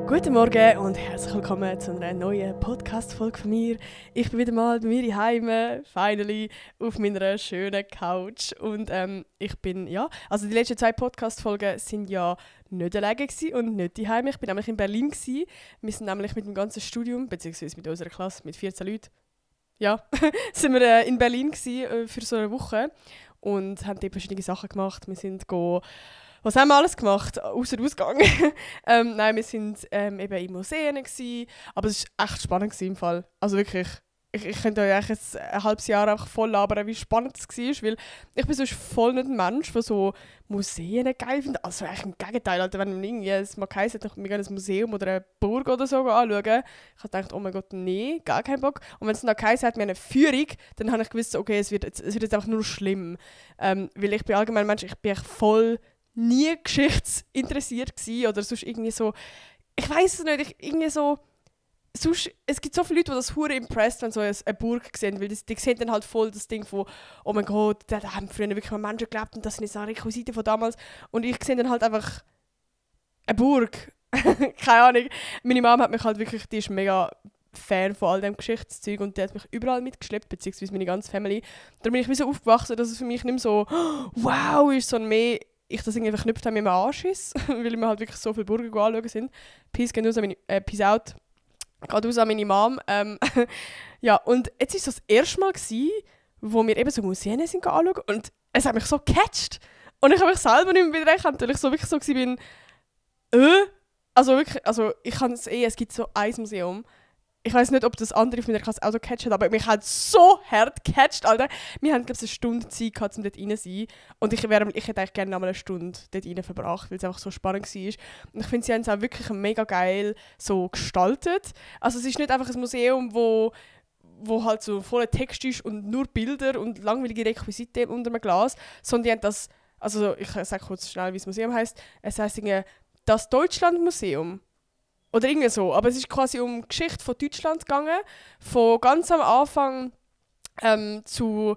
Guten Morgen und herzlich willkommen zu einer neuen Podcast-Folge von mir. Ich bin wieder mal bei mir zu Hause, finally, auf meiner schönen Couch. Und ich bin, also die letzten 2 Podcast-Folgen sind ja nicht alleine und nicht zu Hause. Ich bin nämlich in Berlin gewesen. Wir sind nämlich mit dem ganzen Studium, beziehungsweise mit unserer Klasse, mit 14 Leuten, sind wir in Berlin gewesen, für so eine Woche und haben dort verschiedene Sachen gemacht. Wir sind was haben wir alles gemacht, außer Ausgang? Nein, wir sind eben in Museen gewesen, aber es war echt spannend im Fall. Also wirklich, ich könnte euch eigentlich ein halbes Jahr einfach voll labern, wie spannend es war, weil ich bin sonst voll nicht ein Mensch, der so Museen geil findet. Also eigentlich im Gegenteil, Alter, wenn man irgendwie mal heisst, wir gehen ein Museum oder eine Burg oder so anschauen, ich habe gedacht, oh mein Gott, nee, gar keinen Bock. Und wenn es dann heisst, wir haben eine Führung, dann habe ich gewusst, okay, es wird jetzt einfach nur schlimm. Weil ich bin allgemein ein Mensch, ich bin echt voll nie geschichtsinteressiert gewesen oder sonst irgendwie so, ich weiß es nicht, irgendwie so, sonst, es gibt so viele Leute, die das hure impressed, wenn sie so eine Burg sehen, weil die sehen dann halt voll das Ding von, oh mein Gott, da haben früher wirklich mal Menschen gelebt und das sind jetzt Requisiten von damals und ich sehe dann halt einfach eine Burg, keine Ahnung. Meine Mama hat mich halt wirklich, die ist mega Fan von all dem Geschichtszeug und die hat mich überall mitgeschleppt, beziehungsweise meine ganze Family. Darum bin ich wie so aufgewachsen, dass es für mich nicht mehr so, wow, ist, sondern mehr ich das irgendwie verknüpft habe mit meinem Anschiss, weil wir halt wirklich so viele Burger anschauen sind. Peace out. Geht aus an meine Mom. Ja, und jetzt war es das erste Mal, wo wir eben so Museen sind anschauen und es hat mich so gecatcht. Und ich habe mich selber nicht mehr wieder erkannt, weil ich so wirklich so war, also wirklich, also ich kann es gibt so ein Museum. Ich weiß nicht, ob das andere auf meiner Klasse auch so gecatcht hat, aber mich hat so hart gecatcht, Alter. Wir haben, glaube ich, eine Stunde Zeit gehabt, um dort rein zu sein. Und ich hätte eigentlich gerne noch mal eine Stunde dort rein verbracht, weil es einfach so spannend war. Und ich finde, sie haben es auch wirklich mega geil so gestaltet. Also es ist nicht einfach ein Museum, wo halt so voller Text ist und nur Bilder und langweilige Requisiten unter einem Glas, sondern die haben das, also ich sage kurz schnell, wie das Museum heisst. Es heisst das Deutschlandmuseum. Oder irgendwie so. Aber es ist quasi um die Geschichte von Deutschland gegangen. Von ganz am Anfang zu,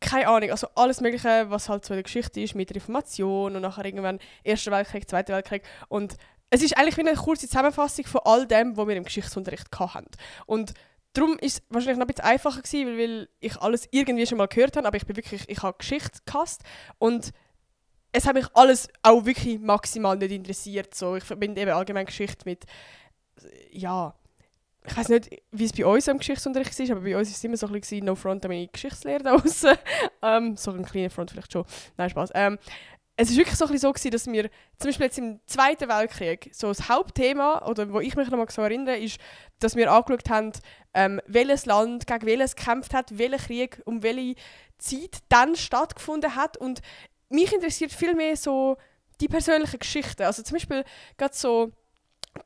keine Ahnung, also alles Mögliche, was halt so in der Geschichte ist, mit Reformation und nachher irgendwann Erster Weltkrieg, Zweiter Weltkrieg. Und es ist eigentlich wie eine kurze Zusammenfassung von all dem, was wir im Geschichtsunterricht hatten. Und darum war es wahrscheinlich noch ein bisschen einfacher gewesen, weil ich alles irgendwie schon mal gehört habe, aber ich habe Geschichte gehasst. Und es hat mich alles auch wirklich maximal nicht interessiert. So, ich verbinde eben allgemein Geschichte mit, ja, ich weiß nicht, wie es bei uns im Geschichtsunterricht war, aber bei uns war es immer so ein bisschen no front an meine Geschichtslehre da draussen. So ein kleiner Front vielleicht schon. Nein, Spaß. Es war wirklich so ein bisschen so gewesen, dass wir zum Beispiel jetzt im Zweiten Weltkrieg so das Hauptthema, oder wo ich mich noch mal so erinnere, ist, dass wir angeschaut haben, welches Land gegen welches gekämpft hat, welcher Krieg um welche Zeit dann stattgefunden hat. Und mich interessiert viel mehr so die persönlichen Geschichten. Also zum Beispiel gerade so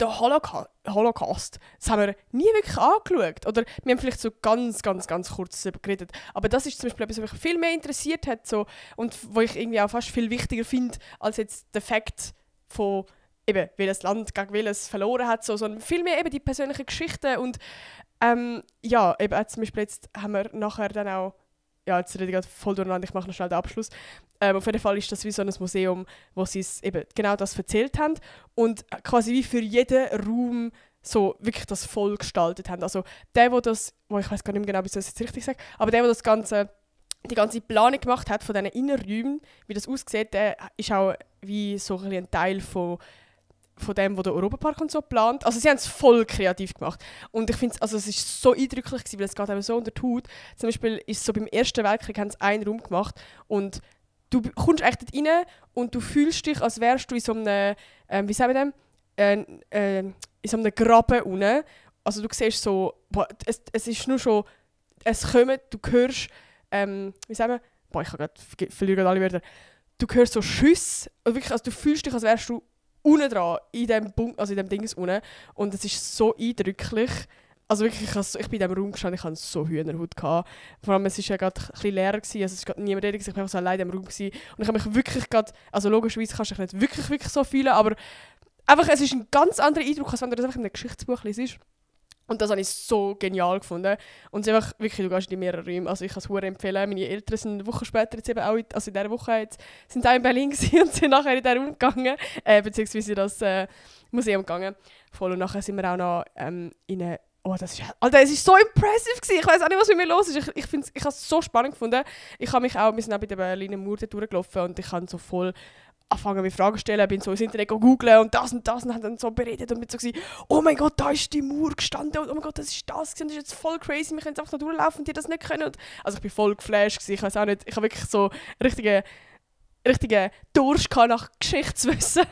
der Holocaust. Das haben wir nie wirklich angeschaut. Oder wir haben vielleicht so ganz kurz darüber geredet. Aber das ist zum Beispiel etwas, was mich viel mehr interessiert hat. So, und wo ich irgendwie auch fast viel wichtiger finde, als jetzt der Fakt von eben, welches Land gegen welches verloren hat. So, sondern viel mehr eben die persönlichen Geschichten. Und ja, eben zum Beispiel jetzt haben wir nachher dann auch, ja, jetzt rede ich gerade voll durcheinander, ich mache noch schnell den Abschluss. Auf jeden Fall ist das wie so ein Museum, wo sie eben genau das erzählt haben und quasi wie für jeden Raum so wirklich das voll gestaltet haben. Also der, ich weiß gar nicht mehr genau, wie ich das jetzt richtig sage, aber der die ganze Planung gemacht hat von diesen Innenräumen, wie das aussieht, der ist auch wie so ein Teil von dem, was der Europapark und so plant. Also sie haben es voll kreativ gemacht. Und ich finde, also es ist so eindrücklich gewesen, weil es geht eben so unter die Haut. Zum Beispiel ist so beim Ersten Weltkrieg haben sie einen Raum gemacht und du kommst echt dort rein und du fühlst dich, als wärst du in so einem, wie sagen wir dem, in so einem Graben unten. Also du siehst so, boah, es ist nur schon, es kommt, du hörst, wie sagen wir, boah, verliere gerade alle Wörter. Du hörst so Schüsse, also wirklich, also du fühlst dich, als wärst du unten dran, in dem Dings unten. Und es ist so eindrücklich. Also wirklich, ich bin in diesem Raum gestanden, ich hatte so Hühnerhaut. Vor allem, es war ja gerade ein bisschen leer, also es war niemand da, ich war einfach so allein in diesem Raum. Und ich habe mich wirklich gerade, also logischerweise kannst du dich nicht wirklich so fühlen, aber einfach, es ist ein ganz anderer Eindruck, als wenn du das einfach in einem Geschichtsbuch liest. Und das habe ich so genial gefunden. Und es ist einfach wirklich, du gehst in mehrere Räume. Also ich kann es sehr empfehlen. Meine Eltern sind eine Woche später jetzt eben auch, also in dieser Woche jetzt, sind auch in Berlin gewesen und sind nachher in diesen Raum gegangen, beziehungsweise in das Museum gegangen. Voll, und nachher sind wir auch noch in eine... Oh, das ist... Alter, es war so impressive gewesen. Ich weiß auch nicht, was mit mir los ist. Ich habe es so spannend gefunden. Wir sind auch bei der Berliner Mauer durchgelaufen und ich habe so voll angefangen mit Fragen zu stellen, bin so ins Internet googeln und das und haben dann so beredet und bin so gewesen, oh mein Gott, da ist die Mauer gestanden und oh mein Gott, das ist das und das ist jetzt voll crazy, wir können jetzt einfach da durchlaufen und die das nicht können. Und also ich bin voll geflasht gewesen. Ich weiß auch nicht, ich habe wirklich so richtigen Durst nach Geschichtswissen.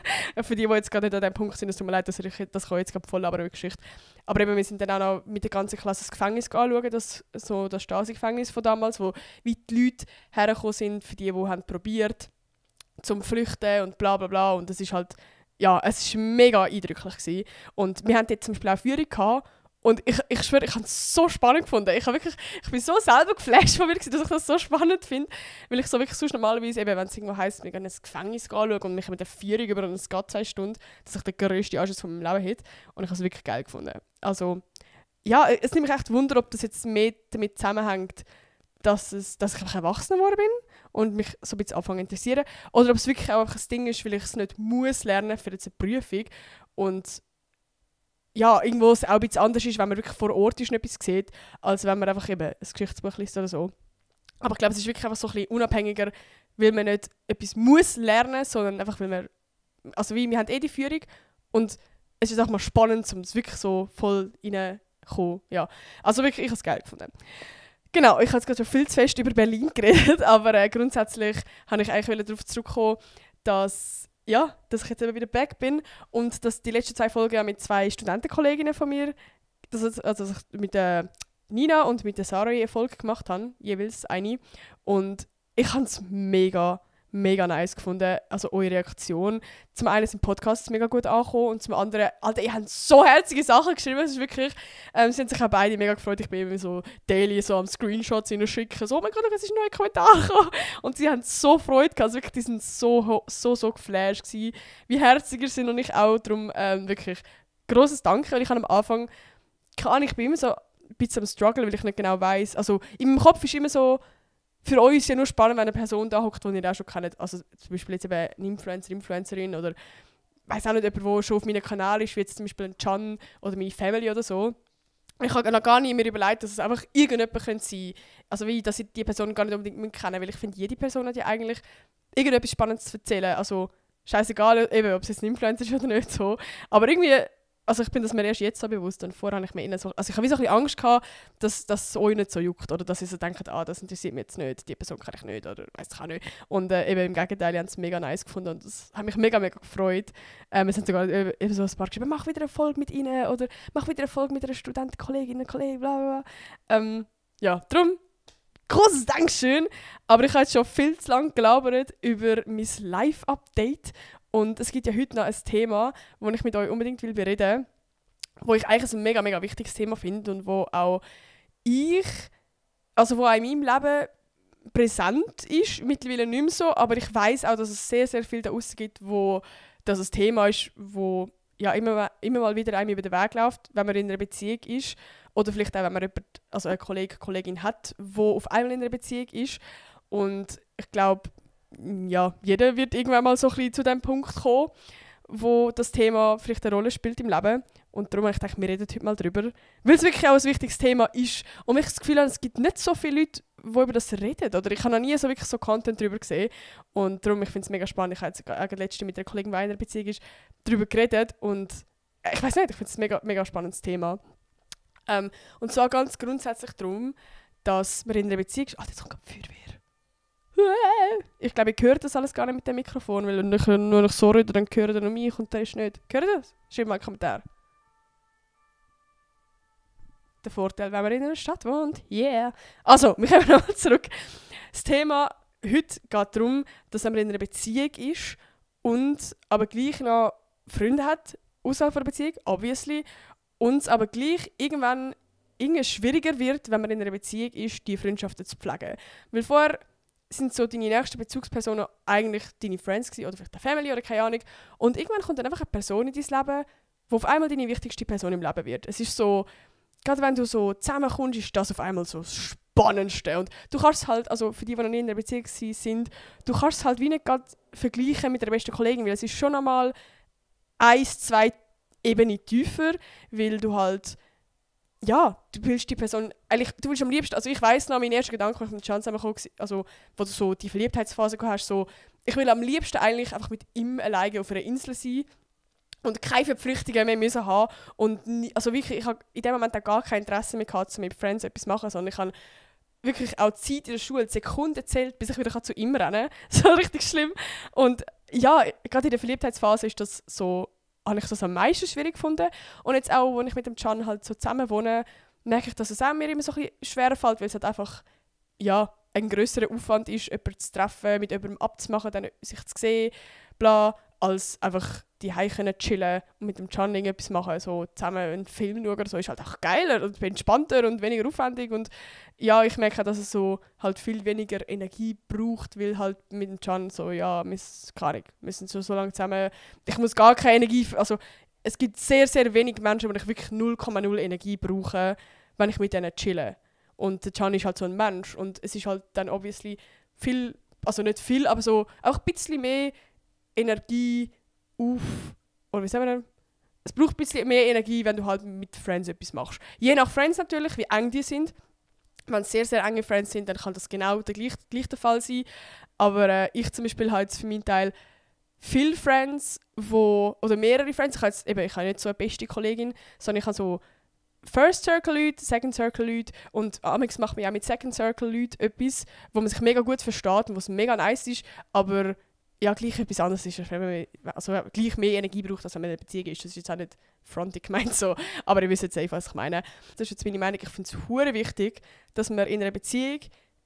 Für die jetzt gerade nicht an dem Punkt sind, es tut mir leid, dass ich das kann jetzt gerade voll aber über Geschichte. Aber eben, wir sind dann auch noch mit der ganzen Klasse das Gefängnis anschauen, das Stasi-Gefängnis von damals, wo wie die Leute hergekommen sind, für die haben probiert zum Flüchten und bla bla bla. Und das ist halt, ja, es war mega eindrücklich gewesen. Und wir hatten jetzt zum Beispiel auch Führung gehabt. Und ich schwöre, ich habe es so spannend gefunden. Ich bin so selber geflasht von mir, dass ich das so spannend finde. Weil ich so wirklich sonst normalerweise, eben, wenn es irgendwo heisst, wir gehen ins Gefängnis anschauen und mich mit der Führung über und es geht 2 Stunden, dass ich den grössten Anschluss von meinem Leben hätte. Und ich habe es wirklich geil gefunden. Also, ja, es nimmt mich echt Wunder, ob das jetzt mehr damit zusammenhängt, dass ich einfach erwachsen geworden bin und mich so ein bisschen anfangen zu interessieren. Oder ob es wirklich auch einfach ein Ding ist, weil ich es nicht muss lernen für jetzt eine Prüfung. Und ja, irgendwo es auch ein bisschen anders ist, wenn man wirklich vor Ort ist und etwas sieht, als wenn man einfach eben ein Geschichtsbuch liest oder so. Aber ich glaube, es ist wirklich einfach so ein bisschen unabhängiger, weil man nicht etwas muss lernen, sondern einfach, weil man... Also wir haben die Führung und es ist auch mal spannend, um es wirklich so voll reinzukommen. Ja. Also wirklich, ich habe es geil gefunden. Genau, ich habe jetzt gerade schon viel zu fest über Berlin geredet, aber grundsätzlich habe ich eigentlich darauf zurückkommen, dass ich jetzt eben wieder back bin und dass die letzten 2 Folgen ja mit 2 Studentenkolleginnen von mir, dass ich mit der Nina und mit der Sarah eine Folge gemacht habe, jeweils eine. Und ich habe es mega nice gefunden, also eure Reaktion. Zum einen sind Podcasts mega gut angekommen und zum anderen, Alter, ihr habt so herzige Sachen geschrieben, es ist wirklich, sie haben sich auch beide mega gefreut, ich bin immer so daily so am Screenshots schicken, so, oh mein Gott, es ist ein neuer Kommentar gekommen. Und sie haben so Freude gehabt, also wirklich, die sind so geflasht gewesen, wie herziger sind und ich auch, darum wirklich grosses Danke, weil ich am Anfang, ich bin immer so ein bisschen am Struggle, weil ich nicht genau weiss, also in meinem Kopf ist immer so, für euch ist es ja nur spannend, wenn eine Person da hockt, die ihr auch schon kennt. Also zum Beispiel jetzt eben eine Influencerin oder weiss auch nicht, jemand, der schon auf meinem Kanal ist, wie jetzt zum Beispiel ein Can oder meine Family oder so. Ich habe noch gar nicht mir überlegt, dass es einfach irgendjemand sein könnte. Also wie, dass ich die Person gar nicht unbedingt kennen, weil ich finde, jede Person hat ja eigentlich irgendetwas Spannendes zu erzählen. Also scheißegal, eben, ob es jetzt ein Influencer ist oder nicht so. Aber irgendwie... Also ich bin das mir erst jetzt so bewusst und vorher habe ich mir innen so... Also ich habe wie so ein bisschen Angst gehabt, dass es euch nicht so juckt oder dass ihr so denkt, das interessiert mich jetzt nicht, die Person kann ich nicht oder weiss ich auch nicht. Und eben im Gegenteil, ich habe es mega nice gefunden und das hat mich mega gefreut. Es haben sogar eben so ein paar geschrieben, mach wieder eine Folge mit ihnen oder mach wieder eine Folge mit einer Studentenkollegin, Kollegen, bla bla bla. Ja, darum großes Dankeschön. Aber ich habe jetzt schon viel zu lange gelabert über mein Live-Update. Und es gibt ja heute noch ein Thema, das ich mit euch unbedingt bereden will, wo ich eigentlich ein mega wichtiges Thema finde und wo auch in meinem Leben präsent ist, mittlerweile nicht mehr so, aber ich weiss auch, dass es sehr viel da draussen gibt, wo das ein Thema ist, wo ja immer mal wieder einem über den Weg läuft, wenn man in einer Beziehung ist oder vielleicht auch, wenn man eine Kollegin hat, die auf einmal in einer Beziehung ist. Und ich glaube, ja, jeder wird irgendwann mal so ein bisschen zu dem Punkt kommen, wo das Thema vielleicht eine Rolle spielt im Leben. Und darum habe ich gedacht, wir reden heute mal drüber. Weil es wirklich auch ein wichtiges Thema ist. Und ich das Gefühl habe, es gibt nicht so viele Leute, die über das reden. Oder ich habe noch nie so wirklich so Content darüber gesehen. Und darum, ich finde es mega spannend. Ich habe jetzt letztens mit einer Kollegin, die in einer Beziehung ist, darüber geredet. Und ich weiß nicht, ich finde es ein mega spannendes Thema. Und zwar ganz grundsätzlich darum, dass man in einer Beziehung ist. Jetzt kommt die Feuerwehr. Ich glaube, ich höre das alles gar nicht mit dem Mikrofon, weil wenn ich nur noch so rede, dann hören ihr noch mich und der ist nicht. Hört ihr das? Schreibt mal einen Kommentar. Der Vorteil, wenn man in einer Stadt wohnt. Yeah! Also, wir kommen nochmal zurück. Das Thema heute geht darum, dass man in einer Beziehung ist und aber gleich noch Freunde hat, außerhalb der Beziehung, obviously, und es aber gleich irgendwann schwieriger wird, wenn man in einer Beziehung ist, die Freundschaften zu pflegen. Weil vorher sind so deine nächsten Bezugspersonen eigentlich deine Friends gewesen, oder vielleicht deine Family oder keine Ahnung. Und irgendwann kommt dann einfach eine Person in dein Leben, die auf einmal deine wichtigste Person im Leben wird. Es ist so, gerade wenn du so zusammenkommst, ist das auf einmal so das Spannendste. Und du kannst es halt, also für die noch nie in einer Beziehung sind, du kannst es halt wie nicht gerade vergleichen mit der besten Kollegin, weil es ist schon einmal 1-2 Ebenen tiefer, weil du halt, ja, du willst die Person, eigentlich, du willst am liebsten, also ich weiss noch, mein erster Gedanke, als ich mit Can zusammengekommen bin, also wo du so die Verliebtheitsphase gehabt hast, so, ich will am liebsten eigentlich einfach mit ihm alleine auf einer Insel sein und keine Verpflichtungen mehr müssen haben und also wirklich, ich habe in dem Moment auch gar kein Interesse mehr gehabt, mit Friends etwas zu machen, sondern ich habe wirklich auch die Zeit in der Schule, die Sekunden zählt, bis ich wieder zu ihm rennen kann. So richtig schlimm. Und ja, gerade in der Verliebtheitsphase ist das so, habe ich das am meisten schwierig gefunden. Und jetzt auch, als ich mit dem Can halt so zusammen wohne, merke ich, dass es auch mir immer so ein bisschen schwerer fällt, weil es halt einfach, ja, ein grösserer Aufwand ist, jemanden zu treffen, mit jemandem abzumachen, dann sich zu sehen, bla, als einfach die Hause chillen und mit dem Can etwas machen, so zusammen einen Film schauen oder so, ist halt auch geiler und entspannter und weniger aufwendig. Und ja, ich merke auch, dass es so halt viel weniger Energie braucht, weil halt mit dem Can so, ja, wir sind so lange zusammen, ich muss gar keine Energie, also es gibt sehr, sehr wenige Menschen, wo ich wirklich 0,0 Energie brauche, wenn ich mit denen chille. Und der Can ist halt so ein Mensch und es ist halt dann obviously viel, also nicht viel, aber so auch ein bisschen mehr Energie oder wie sagen wir denn? Es braucht ein bisschen mehr Energie, wenn du halt mit Friends etwas machst. Je nach Friends natürlich, wie eng die sind. Wenn es sehr, sehr enge Friends sind, dann kann das genau der gleiche Fall sein. Aber ich zum Beispiel habe jetzt für meinen Teil viele Friends, oder mehrere Friends. Ich habe nicht so eine beste Kollegin, sondern ich habe so First Circle Leute, Second Circle Leute und amigs macht man auch mit Second Circle Leuten etwas, wo man sich mega gut versteht und was mega nice ist, aber ja, gleich etwas anderes ist, wenn man gleich mehr Energie braucht, als wenn man in einer Beziehung ist. Das ist jetzt auch nicht frontig gemeint so, aber ihr wisst jetzt einfach, was ich meine. Das ist jetzt meine Meinung. Ich finde es hure wichtig, dass man in einer Beziehung,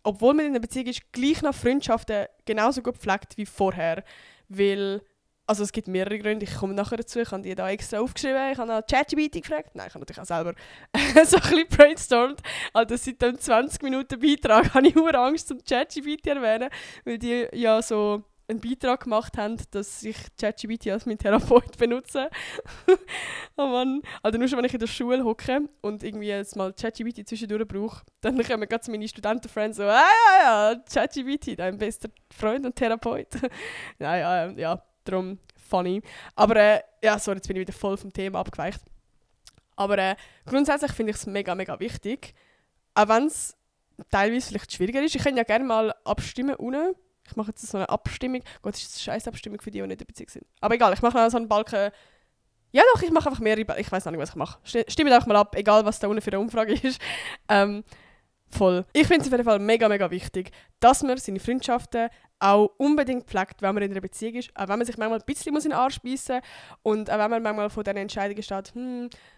obwohl man in einer Beziehung ist, gleich noch Freundschaften genauso gut pflegt wie vorher. Weil, also es gibt mehrere Gründe, ich komme nachher dazu, ich habe die da extra aufgeschrieben, ich habe nach ChatGPT gefragt, nein, ich habe natürlich auch selber so ein bisschen brainstormt. Also seit dem 20 Minuten Beitrag habe ich hure Angst, zum ChatGPT erwähnen, weil die ja so einen Beitrag gemacht haben, dass ich ChatGPT als mein Therapeut benutze. Oh Mann. Also nur schon, wenn ich in der Schule hocke und irgendwie jetzt mal ChatGPT zwischendurch brauche, dann kommen gerade meine Studentenfreunde so, ja, ChatGPT, dein bester Freund und Therapeut. ja, darum funny. Aber ja, sorry, jetzt bin ich wieder voll vom Thema abgeweicht. Aber grundsätzlich finde ich es mega, mega wichtig, auch wenn es teilweise vielleicht schwieriger ist. Ich kann ja gerne mal abstimmen unten. Ich mache jetzt so eine Abstimmung. Gott, ist das eine scheiß Abstimmung für die, die nicht in Beziehung sind. Aber egal, ich mache noch so einen Balken. Ja doch, ich mache einfach mehrere Balken. Ich weiß noch nicht, was ich mache. Stimmt einfach mal ab, egal was da unten für eine Umfrage ist. Voll. Ich finde es auf jeden Fall mega, mega wichtig, dass man seine Freundschaften auch unbedingt pflegt, wenn man in einer Beziehung ist. Auch wenn man sich manchmal ein bisschen in den Arsch beissen muss. Und auch wenn man manchmal vor diesen Entscheidungen steht,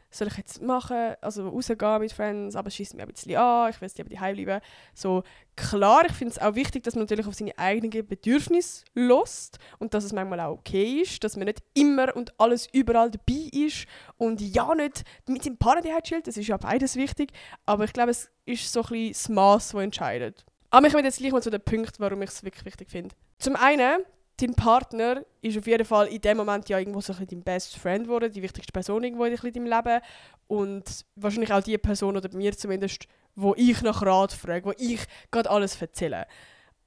soll ich jetzt machen, also rausgehen mit Friends, aber es schiesst mir ein bisschen an, ich will lieber daheim bleiben. So, klar, ich finde es auch wichtig, dass man natürlich auf seine eigenen Bedürfnisse hört und dass es manchmal auch okay ist, dass man nicht immer und alles überall dabei ist und ja nicht mit seinem Partner daheim chillt, das ist ja beides wichtig, aber ich glaube, es ist so ein bisschen das Mass, das entscheidet. Aber ich komme jetzt gleich mal zu den Punkten, warum ich es wirklich wichtig finde. Zum einen, dein Partner ist auf jeden Fall in dem Moment ja irgendwo so ein bisschen dein Best Friend geworden, die wichtigste Person irgendwo in deinem Leben und wahrscheinlich auch die Person, oder bei mir zumindest, wo ich nach Rat frage, wo ich gerade alles erzähle.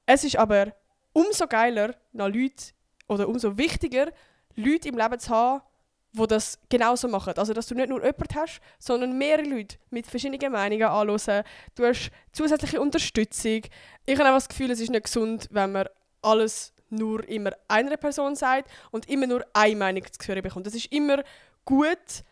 Es ist aber umso geiler, noch Leute, oder umso wichtiger, Leute im Leben zu haben, die das genauso machen. Also, dass du nicht nur jemanden hast, sondern mehrere Leute mit verschiedenen Meinungen anhören. Du hast zusätzliche Unterstützung. Ich habe auch das Gefühl, es ist nicht gesund, wenn man alles nur immer einer Person sagt und immer nur eine Meinung zu hören bekommt. Das ist immer gut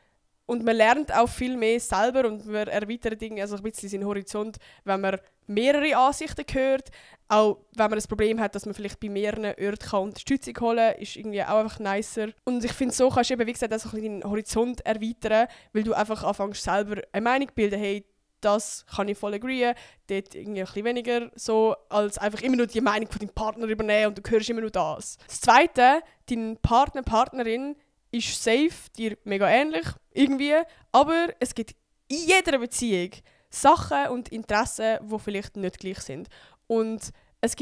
und man lernt auch viel mehr selber und man erweitert also ein bisschen seinen Horizont, wenn man mehrere Ansichten hört. Auch wenn man das Problem hat, dass man vielleicht bei mehreren Orten Unterstützung holen kann, ist irgendwie auch einfach nicer. Und ich finde, so kannst du eben, wie gesagt, also deinen Horizont erweitern, weil du einfach anfängst selber eine Meinung zu bilden, hey, das kann ich voll agreeen, dort irgendwie ein bisschen weniger so, als einfach immer nur die Meinung von deinem Partner übernehmen und du hörst immer nur das. Das Zweite, dein Partner, Partnerin ist safe, dir mega ähnlich, irgendwie, aber es gibt in jeder Beziehung Sachen und Interessen, die vielleicht nicht gleich sind. Und es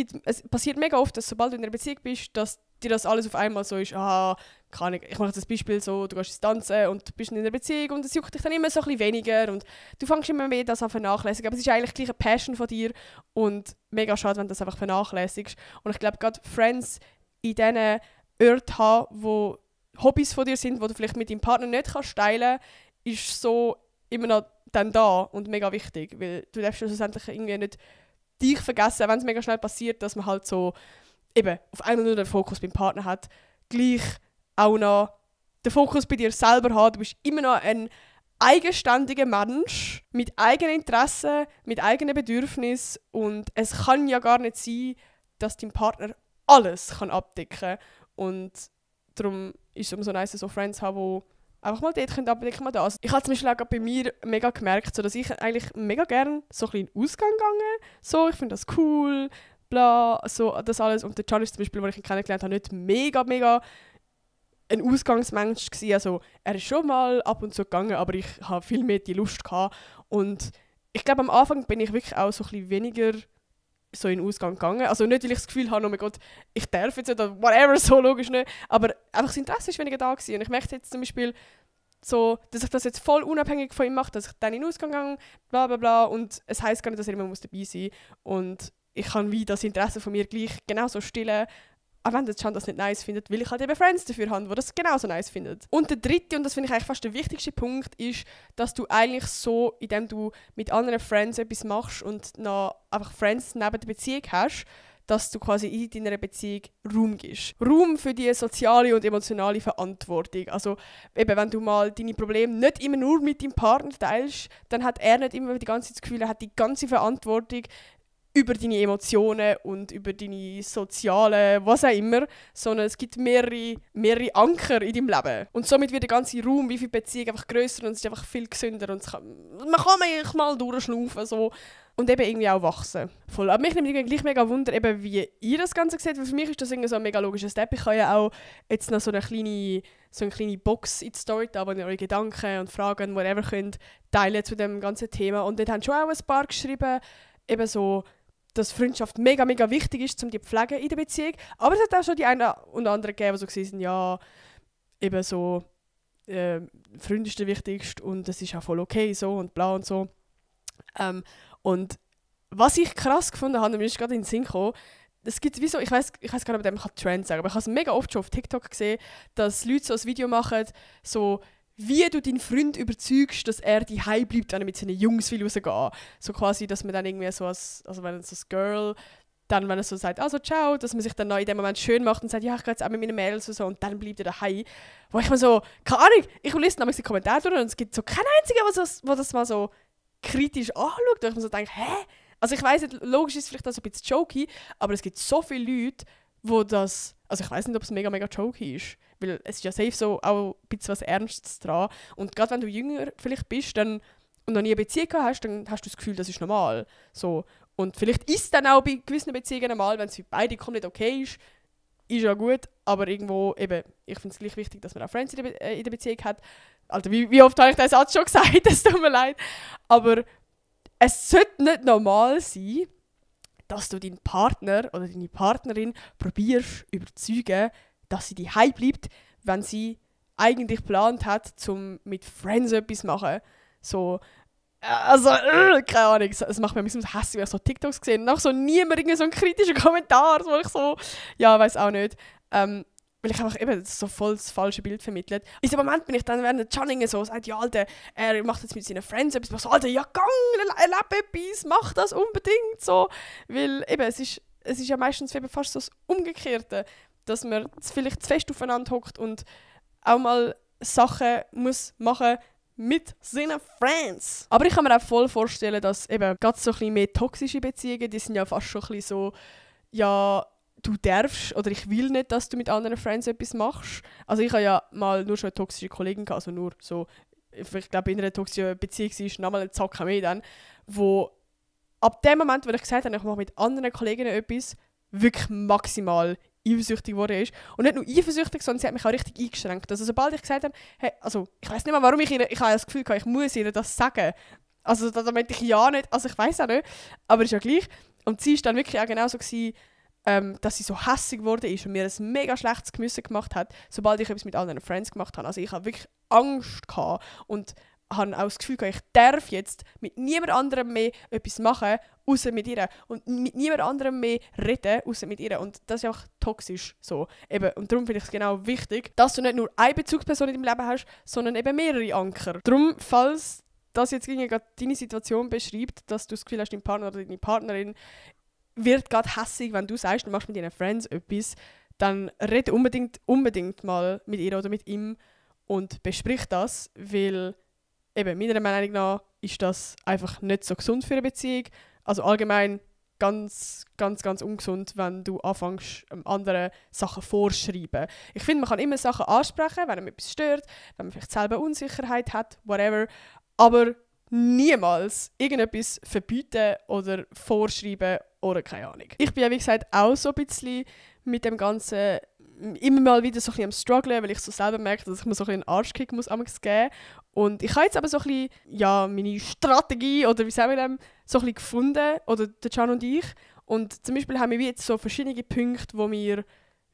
passiert mega oft, dass sobald du in einer Beziehung bist, dass dir das alles auf einmal so ist, keine Ahnung, ich mache das Beispiel so, du gehst ins Tanzen und du bist in einer Beziehung und es juckt dich dann immer so ein bisschen weniger und du fängst immer mehr das an vernachlässigen, aber es ist eigentlich gleich eine Passion von dir und mega schade, wenn du das einfach vernachlässigst. Und ich glaube, gerade Friends in diesen Orten haben, wo Hobbys von dir sind, die du vielleicht mit deinem Partner nicht kannst teilen, ist so immer noch dann da und mega wichtig, weil du darfst schlussendlich irgendwie nicht dich vergessen, wenn es mega schnell passiert, dass man halt so eben auf einmal nur den Fokus beim Partner hat, gleich auch noch den Fokus bei dir selber hat. Du bist immer noch ein eigenständiger Mensch mit eigenen Interessen, mit eigenen Bedürfnissen und es kann ja gar nicht sein, dass dein Partner alles kann abdecken kann. Und darum ist es so nice, so Friends haben, die einfach mal dort abdecken können. Also ich habe zum Beispiel auch bei mir mega gemerkt, so, dass ich eigentlich mega gerne so ein bisschen in den Ausgang gehe. So, ich finde das cool, bla, so das alles. Und der Charlie zum Beispiel, den ich ihn kennengelernt habe, nicht mega ein Ausgangsmensch gewesen. Also er ist schon mal ab und zu gegangen, aber ich habe viel mehr die Lust gehabt. Und ich glaube, am Anfang bin ich wirklich auch so ein bisschen weniger so in den Ausgang gegangen. Also nicht, weil ich das Gefühl habe, oh mein Gott, ich darf jetzt oder whatever, so logisch nicht. Aber einfach das Interesse ist weniger da gewesen. Und ich merke jetzt zum Beispiel so, dass ich das jetzt voll unabhängig von ihm mache, dass ich dann in den Ausgang gehe, bla bla bla. Und es heisst gar nicht, dass er immer dabei sein muss. Und ich kann wie das Interesse von mir gleich genauso stillen, auch wenn der Can das nicht nice findet, weil ich halt eben Friends dafür habe, die das genauso nice finden. Und der dritte, und das finde ich eigentlich fast der wichtigste Punkt, ist, dass du eigentlich so, indem du mit anderen Friends etwas machst und noch einfach Friends neben der Beziehung hast, dass du quasi in deiner Beziehung Raum gibst. Raum für die soziale und emotionale Verantwortung. Also eben, wenn du mal deine Probleme nicht immer nur mit deinem Partner teilst, dann hat er nicht immer die ganze Zeit das Gefühl, er hat die ganze Verantwortung über deine Emotionen und über deine soziale, was auch immer, sondern es gibt mehrere Anker in deinem Leben. Und somit wird der ganze Raum, wie viel Beziehung einfach grösser und es ist einfach viel gesünder und man kann mal durchschnaufen so. Und eben irgendwie auch wachsen. Voll. Aber mich nimmt irgendwie gleich mega Wunder, eben, wie ihr das Ganze seht, weil für mich ist das irgendwie so ein mega logischer Step. Ich kann ja auch jetzt noch so eine kleine Box in die Story da, wo ihr eure Gedanken und Fragen, whatever könnt, teilen zu dem ganzen Thema. Und dort haben schon auch ein paar geschrieben, eben so, dass Freundschaft mega wichtig ist, um die zu pflegen in der Beziehung. Aber es hat auch schon die einen und anderen gegeben, die so waren, ja, eben so, Freund ist der Wichtigste und das ist auch voll okay so und bla und so. Und was ich krass gefunden habe, mir ist gerade in den Sinn gekommen, es gibt wie so, ich weiß gar nicht, ob man dem Trend sagen kann, aber ich habe es mega oft schon auf TikTok gesehen, dass Leute so ein Video machen, so wie du deinen Freund überzeugst, dass er daheim bleibt, wenn er mit seinen Jungs will rausgehen. So quasi, dass man dann irgendwie so also wenn so das Girl, dann wenn er so sagt, also ciao, dass man sich dann noch in dem Moment schön macht und sagt, ja, ich gehe jetzt auch mit meinen Mädels und so und dann bleibt er daheim. Wo ich mir so, keine Ahnung, ich lese nämlich die Kommentare durch und es gibt so keinen einzigen, der das mal so kritisch anschaut, wo ich mir so denke, hä? Also ich weiss nicht, logisch ist es vielleicht auch so ein bisschen jokey, aber es gibt so viele Leute, wo das, also ich weiss nicht, ob es mega jokey ist, weil es ist ja safe so auch ein bisschen was Ernstes dran. Und gerade wenn du jünger vielleicht bist dann, und noch nie eine Beziehung hast, dann hast du das Gefühl, das ist normal. So. Und vielleicht ist es dann auch bei gewissen Beziehungen normal, wenn es für beide komplett okay ist ja gut, aber irgendwo eben, ich finde es gleich wichtig, dass man auch Friends in der Beziehung hat. Alter, wie oft habe ich den Satz schon gesagt, es tut mir leid. Aber es sollte nicht normal sein, dass du deinen Partner oder deine Partnerin probierst überzeugen, dass sie daheim bleibt, wenn sie eigentlich geplant hat, um mit Friends etwas zu machen. So, also, keine Ahnung, es macht mir ein bisschen hässlich, wenn ich so TikToks gesehen und nach so niemand so einen kritischen Kommentar, wo ich so, ja, weiß auch nicht. Weil ich einfach eben so voll das falsche Bild vermittelt. In dem Moment bin ich dann, wenn der Channing so sagt, ja, Alter, er macht jetzt mit seinen Friends etwas, ich so, Alter, ja, gang, erlebe etwas, mach das unbedingt, so. Weil eben, es ist ja meistens eben fast so das Umgekehrte, dass man vielleicht zu fest aufeinander hockt und auch mal Sachen muss machen mit seinen Friends. Aber ich kann mir auch voll vorstellen, dass eben gerade so ein bisschen mehr toxische Beziehungen, die sind ja fast schon ein bisschen so, ja, du darfst oder ich will nicht, dass du mit anderen Friends etwas machst. Also ich habe ja mal nur schon eine toxische Kollegin gehabt, also nur so, ich glaube in einer toxischen Beziehung war es nochmal ein Zack mehr dann, wo ab dem Moment, wo ich gesagt habe, ich mache mit anderen Kolleginnen etwas, wirklich maximal eifersüchtig geworden ist. Und nicht nur eifersüchtig, sondern sie hat mich auch richtig eingeschränkt. Also sobald ich gesagt habe, hey, also ich weiß nicht mal, warum ich habe das Gefühl gehabt, ich muss ihr das sagen. Also da meinte ich ja nicht, also ich weiß auch nicht, aber ist ja gleich. Und sie war dann wirklich auch genauso gewesen, dass sie so hässig geworden ist und mir ein mega schlechtes Gewissen gemacht hat, sobald ich etwas mit anderen Friends gemacht habe. Also ich habe wirklich Angst gehabt und habe auch das Gefühl gehabt, ich darf jetzt mit niemand anderem mehr etwas machen, außer mit ihr. Und mit niemand anderem mehr reden, außer mit ihr. Und das ist auch toxisch. So. Eben. Und darum finde ich es genau wichtig, dass du nicht nur eine Bezugsperson in deinem Leben hast, sondern eben mehrere Anker. Darum, falls das jetzt gerade deine Situation beschreibt, dass du das Gefühl hast, dein Partner oder deine Partnerin wird gerade hässig, wenn du sagst, du machst mit deinen Friends etwas, dann rede unbedingt mal mit ihr oder mit ihm und besprich das, weil eben meiner Meinung nach ist das einfach nicht so gesund für eine Beziehung. Also allgemein ganz ungesund, wenn du anfängst, anderen Sachen vorschreiben. Ich finde, man kann immer Sachen ansprechen, wenn einem etwas stört, wenn man vielleicht selber Unsicherheit hat, whatever, aber niemals irgendetwas verbieten oder vorschreiben oder keine Ahnung. Ich bin ja wie gesagt auch so ein bisschen mit dem Ganzen immer mal wieder so ein bisschen am strugglen, weil ich so selber merke, dass ich mir so ein bisschen einen Arschkick muss geben. Und ich habe jetzt aber so ein bisschen, ja, meine Strategie oder wie sagen wir das, so ein bisschen gefunden, oder der Can und ich. Und zum Beispiel haben wir wie jetzt so verschiedene Punkte, wo wir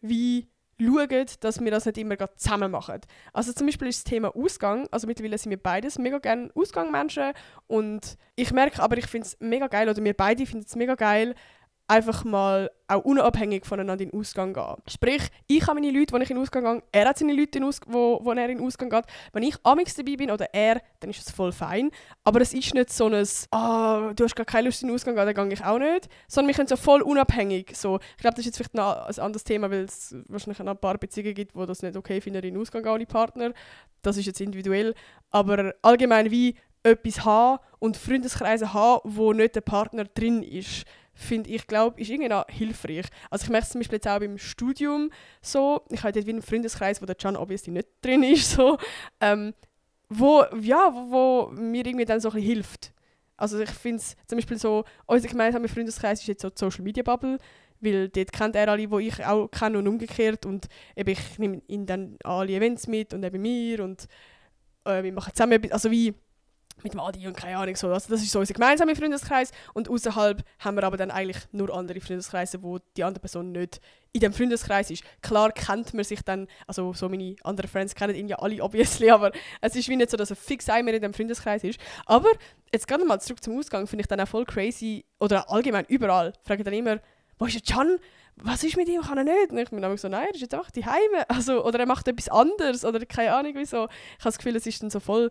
wie schauen, dass wir das nicht immer zusammen machen. Also zum Beispiel ist das Thema Ausgang. Also mittlerweile sind wir beides mega gerne Ausgangmenschen. Und ich merke aber, ich finde es mega geil, oder wir beide finden es mega geil, einfach mal auch unabhängig voneinander in den Ausgang gehen. Sprich, ich habe meine Leute, die ich in den Ausgang gehe, er hat seine Leute, wo er in den Ausgang geht. Wenn ich amigs dabei bin oder er, dann ist es voll fein. Aber es ist nicht so ein du hast gar keine Lust in den Ausgang gehen, dann gehe ich auch nicht. Sondern wir können so voll unabhängig. So, ich glaube, das ist jetzt vielleicht noch ein anderes Thema, weil es wahrscheinlich noch ein paar Beziehungen gibt, wo das nicht okay finden, in den Ausgang gehen, alle Partner. Das ist jetzt individuell. Aber allgemein wie etwas haben und Freundeskreise haben, wo nicht der Partner drin ist, finde ich, glaube ist irgendwie noch hilfreich. Also ich merke es zum Beispiel jetzt auch beim Studium so, ich habe dort wie einen Freundeskreis, wo der Can obviously nicht drin ist, so, wo mir irgendwie dann so ein bisschen hilft. Also ich finde es zum Beispiel so, unser gemeinsamer Freundeskreis ist jetzt so die Social Media Bubble, weil dort kennt er alle, die ich auch kenne und umgekehrt und eben ich nehme ihn dann an alle Events mit und eben mir und wir machen zusammen etwas, also wie mit dem Adi und keine Ahnung so. Also das ist so unser gemeinsamer Freundeskreis und außerhalb haben wir aber dann eigentlich nur andere Freundeskreise, wo die andere Person nicht in dem Freundeskreis ist. Klar kennt man sich dann, also so meine anderen Friends kennen ihn ja alle obviously, aber es ist wie nicht so, dass er fix einmal in dem Freundeskreis ist. Aber jetzt gerade mal zurück zum Ausgang, finde ich dann auch voll crazy, oder allgemein überall, frage dann immer, wo ist der Can? Was ist mit ihm? Kann er nicht? Und ich bin so, nein, er ist jetzt einfach daheim. Also, oder er macht etwas anderes oder keine Ahnung wieso. Ich habe das Gefühl, es ist dann so voll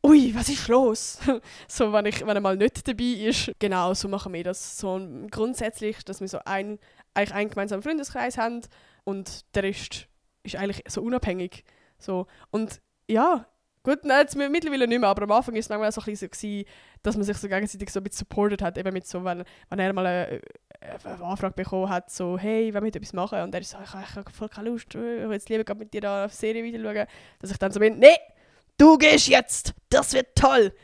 ui, was ist los? So, wenn er mal nicht dabei ist. Genau, so machen wir das. So grundsätzlich, dass wir so eigentlich einen gemeinsamen Freundeskreis haben und der Rest ist eigentlich so unabhängig. So. Und ja, gut, nein, jetzt mittlerweile nicht mehr, aber am Anfang war es manchmal so ein bisschen so, dass man sich so gegenseitig so ein bisschen supportet hat. Eben mit so, wenn er mal eine Anfrage bekommen hat, so, hey, wollen wir etwas machen? Und er ist so, ich habe voll keine Lust, ich will jetzt lieber mit dir da eine Serie wieder schauen. Dass ich dann so bin, nee! Du gehst jetzt! Das wird toll!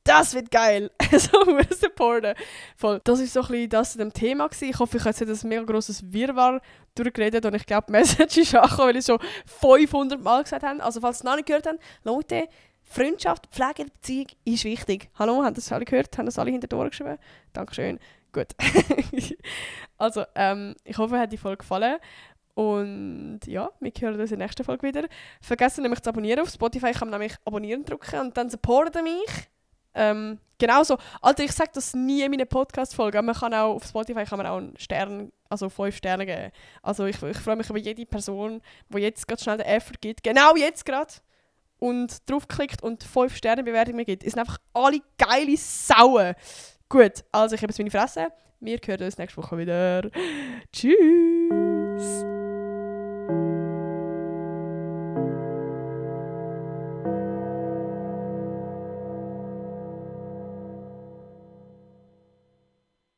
Das wird geil! So, supporten. Voll. Das war so ein bisschen das zu dem Thema gewesen. Ich hoffe, ich habe jetzt ein mega grosses Wirrwarr durchgeredet und ich glaube, die Message ist angekommen, weil ich es schon 500 Mal gesagt habe. Also, falls ihr es noch nicht gehört habt, Leute, Freundschaft, Pflege der Beziehung ist wichtig. Hallo, haben das alle gehört? Haben das alle hinter Ohren geschrieben? Dankeschön. Gut. Also, ich hoffe, euch hat die Folge gefallen. Und ja, wir hören uns in der nächsten Folge wieder. Vergessen nämlich zu abonnieren. Auf Spotify kann man nämlich abonnieren drücken und dann supporten mich. Genauso. Alter, ich sage das nie in meinen Podcast-Folgen. Man kann auch, auf Spotify kann man auch einen Stern, also 5 Sterne geben. Also ich freue mich über jede Person, die jetzt gerade schnell den Effort gibt. Genau jetzt gerade. Und draufklickt und 5 Sterne Bewertung mir gibt. Es sind einfach alle geile Sauen. Gut, also ich habe jetzt meine Fresse. Wir hören uns nächste Woche wieder. Tschüss.